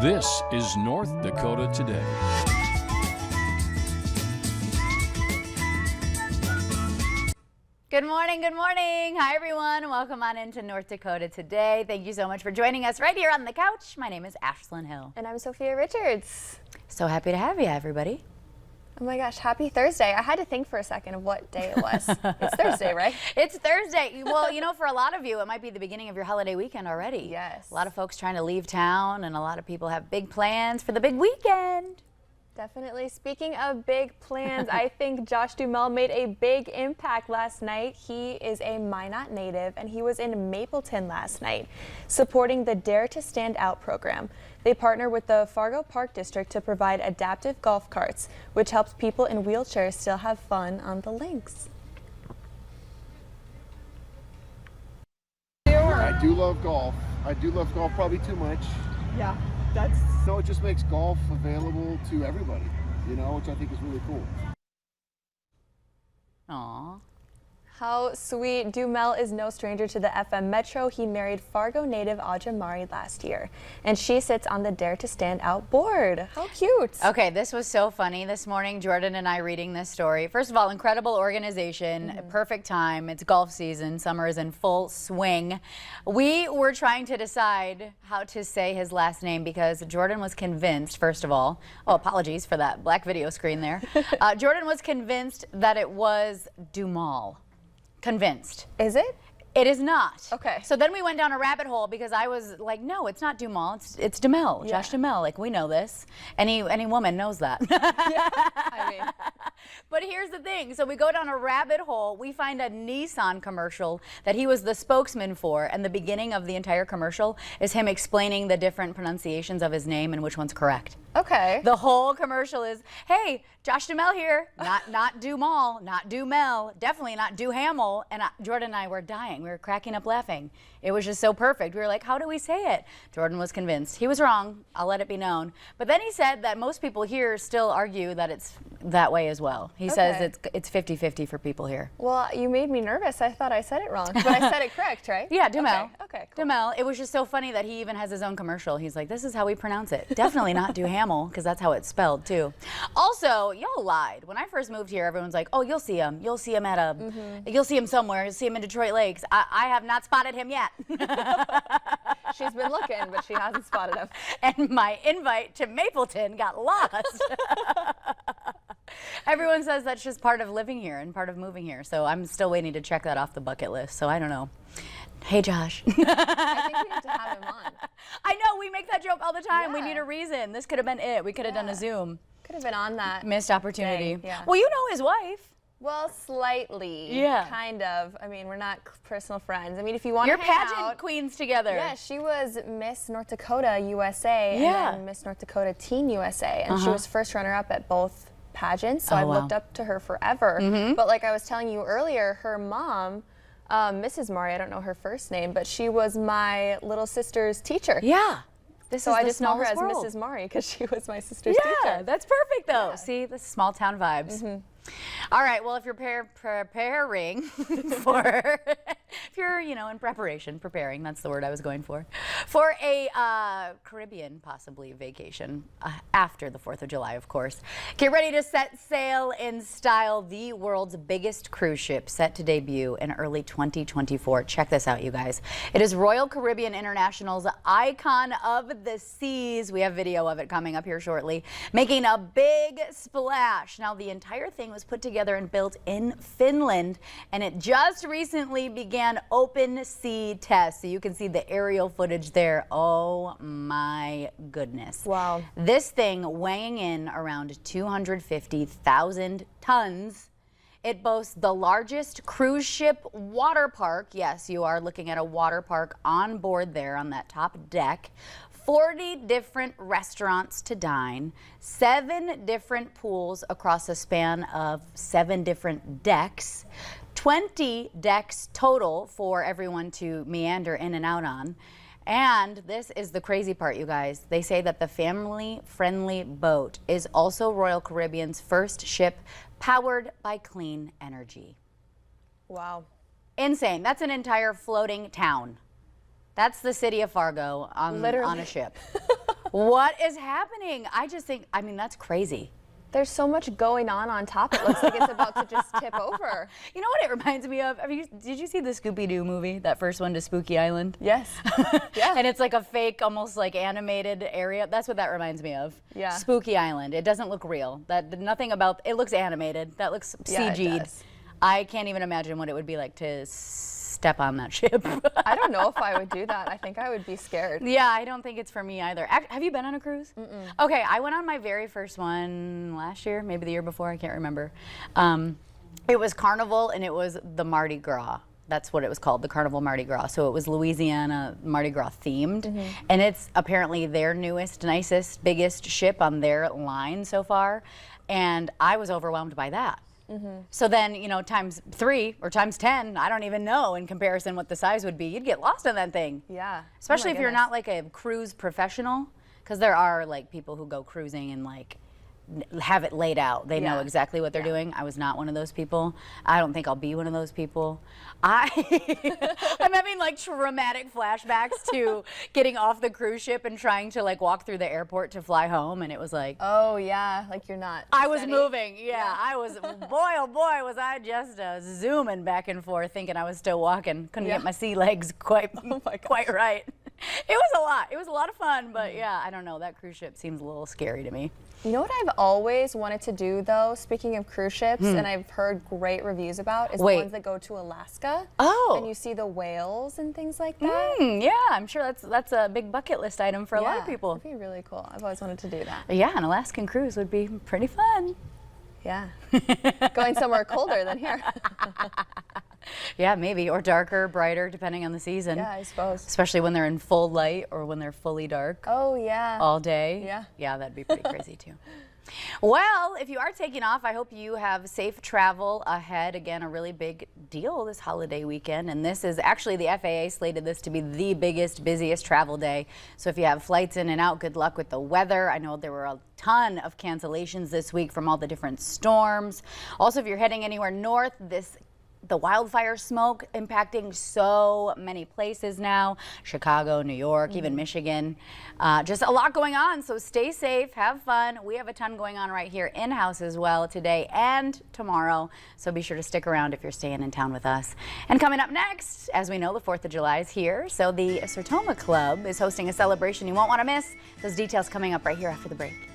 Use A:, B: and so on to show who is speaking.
A: This is North Dakota Today.
B: Good morning, good morning. Hi everyone, welcome on into North Dakota Today. Thank you so much for joining us right here on the couch. My name is Ashlyn Hill.
C: And I'm Sophia Richards.
B: So happy to have you, everybody.
C: Oh my gosh, happy Thursday. I had to think for a second of what day it was. It's Thursday, right?
B: It's Thursday. Well, you know, for a lot of you, it might be the beginning of your holiday weekend already.
C: Yes.
B: A lot of folks trying to leave town, and a lot of people have big plans for the big weekend.
C: Definitely. Speaking of big plans, I think Josh Duhamel made a big impact last night. He is a Minot native, and he was in Mapleton last night, supporting the Dare to Stand Out program. They partner with the Fargo Park District to provide adaptive golf carts, which helps people in wheelchairs still have fun on the links.
D: I do love golf. I do love golf probably too much.
C: Yeah,
D: So it just makes golf available to everybody, you know, which I think is really cool.
B: Aw.
C: How sweet. Duhamel is no stranger to the FM Metro. He married Fargo native Audra Mari last year, and she sits on the Dare to Stand Out board. How cute.
B: Okay, this was so funny this morning, Jordan and I reading this story. First of all, incredible organization, perfect time. It's golf season. Summer is in full swing. We were trying to decide how to say his last name because Jordan was convinced, first of all, oh, apologies for that black video screen there. Jordan was convinced that it was Duhamel. Convinced.
C: Is it?
B: It is not.
C: Okay.
B: So then we went down a rabbit hole because I was like, no, it's not Duhamel. It's Duhamel.
C: Yeah.
B: Josh Duhamel. Like, we know this. Any woman knows that.
C: Yeah. I mean.
B: But here's the thing. So we go down a rabbit hole. We find a Nissan commercial that he was the spokesman for. And the beginning of the entire commercial is him explaining the different pronunciations of his name and which one's correct.
C: Okay.
B: The whole commercial is, hey, Josh Duhamel here. Not Duhamel, not Duhamel, definitely not Duhamel. And Jordan and I were dying. We were cracking up laughing. It was just so perfect. We were like, how do we say it? Jordan was convinced. He was wrong. I'll let it be known. But then he said that most people here still argue that it's that way as well. He says it's 50-50 for people here.
C: Well, you made me nervous. I thought I said it wrong, but I said it correct, right?
B: Yeah, Duhamel.
C: Okay, cool.
B: Duhamel. It was just so funny that he even has his own commercial. He's like, this is how we pronounce it. Definitely not Duhamel, because that's how it's spelled too. Also, y'all lied. When I first moved here, everyone's like, oh, you'll see him. You'll see him at a, you'll see him somewhere. You'll see him in Detroit Lakes. I have not spotted him yet.
C: She's been looking, but she hasn't spotted him.
B: And my invite to Mapleton got lost. Everyone says that's just part of living here and part of moving here. So I'm still waiting to check that off the bucket list. So I don't know. Hey, Josh.
C: I think we need to have him on.
B: I know, we make that joke all the time. We
C: Yeah.
B: need a reason. This could have been it. We could have done a Zoom.
C: Could have been on that.
B: Missed opportunity.
C: Day, yeah.
B: Well, you know his wife.
C: Well, slightly.
B: Yeah.
C: Kind of. I mean, we're not personal friends. I mean, if you want
B: You're
C: to hang
B: pageant
C: out,
B: queens together.
C: yeah, she was Miss North Dakota USA
B: Yeah.
C: and then Miss North Dakota Teen USA, and she was first runner-up at both pageants. So I've
B: wow.
C: looked up to her forever. But like I was telling you earlier, her mom, Mrs. Mari, I don't know her first name, but she was my little sister's teacher.
B: Yeah. This
C: So
B: is
C: I
B: the
C: just know her as
B: smallest world.
C: Mrs. Mari because she was my sister's
B: Yeah,
C: teacher.
B: that's perfect though. See, the small town vibes. All right, well, if you're preparing for, if you're, you know, in preparing, that's the word I was going for a Caribbean, possibly, vacation after the 4th of July, of course. Get ready to set sail in style. The world's biggest cruise ship set to debut in early 2024. Check this out, you guys. It is Royal Caribbean International's Icon of the Seas. We have video of it coming up here shortly, making a big splash. Now, the entire thing was put together and built in Finland, and it just recently began open sea tests. So you can see the aerial footage there. Oh my goodness.
C: Wow.
B: This thing weighing in around 250,000 tons. It boasts the largest cruise ship water park. Yes, you are looking at a water park on board there on that top deck. 40 different restaurants to dine, 7 different pools across a span of 7 different decks, 20 decks total for everyone to meander in and out on. And this is the crazy part, you guys. They say that the family-friendly boat is also Royal Caribbean's first ship powered by clean energy.
C: Wow.
B: Insane. That's an entire floating town. That's the city of Fargo on a ship. What is happening? I just think, I mean, that's crazy.
C: There's so much going on top. It looks like it's about to just tip over.
B: You know what it reminds me of? Did you see the Scooby-Doo movie, that first one to Spooky Island?
C: Yes. Yeah.
B: And it's like a fake, almost like animated area. That's what that reminds me of.
C: Yeah.
B: Spooky Island. It doesn't look real. Nothing about it looks animated. That looks
C: Yeah, it
B: CG'd.
C: does.
B: I can't even imagine what it would be like to step on that ship.
C: I don't know if I would do that. I think I would be scared.
B: Yeah, I don't think it's for me either. Have you been on a cruise? Mm-mm. Okay, I went on my very first one last year, maybe the year before, I can't remember. It was Carnival, and it was the Mardi Gras. That's what it was called, the Carnival Mardi Gras. So it was Louisiana Mardi Gras themed. And it's apparently their newest, nicest, biggest ship on their line so far. And I was overwhelmed by that. So then, you know, times 3 or times 10, I don't even know in comparison what the size would be. You'd get lost on that thing.
C: Yeah.
B: Especially
C: Oh my
B: if you're
C: goodness.
B: not like a cruise professional, because there are like people who go cruising and like have it laid out. They know
C: Yeah.
B: exactly what they're doing. I was not one of those people. I don't think I'll be one of those people. I'm having like traumatic flashbacks to getting off the cruise ship and trying to like walk through the airport to fly home, and it was like,
C: Oh yeah, like you're not.
B: I was
C: steady.
B: moving. Yeah, I was. Boy, oh boy, was I just zooming back and forth, thinking I was still walking. Couldn't
C: Yeah.
B: get my sea legs quite,
C: my gosh.
B: quite right. It was a lot. It was a lot of fun, but yeah, I don't know. That cruise ship seems a little scary to me.
C: You know what I've always wanted to do though, speaking of cruise ships, and I've heard great reviews about, is
B: Wait.
C: the ones that go to Alaska.
B: Oh.
C: And you see the whales and things like that.
B: Yeah, I'm sure that's a big bucket list item for a lot of people.
C: That'd be really cool. I've always wanted to do that.
B: Yeah, an Alaskan cruise would be pretty fun.
C: Yeah. Going somewhere colder than here.
B: Yeah, maybe, or darker, brighter, depending on the season.
C: Yeah, I suppose.
B: Especially when they're in full light or when they're fully dark.
C: Oh yeah.
B: All day.
C: Yeah.
B: Yeah, that'd be pretty crazy too. Well, if you are taking off, I hope you have safe travel ahead. Again, a really big deal this holiday weekend. And this is actually, the FAA slated this to be the biggest, busiest travel day. So if you have flights in and out, good luck with the weather. I know there were a ton of cancellations this week from all the different storms. Also, if you're heading anywhere north, the wildfire smoke impacting so many places now. Chicago, New York, even Michigan. Just a lot going on, so stay safe, have fun. We have a ton going on right here in-house as well today and tomorrow, so be sure to stick around if you're staying in town with us. And coming up next, as we know, the 4th of July is here, so the Sertoma Club is hosting a celebration you won't want to miss. Those details coming up right here after the break.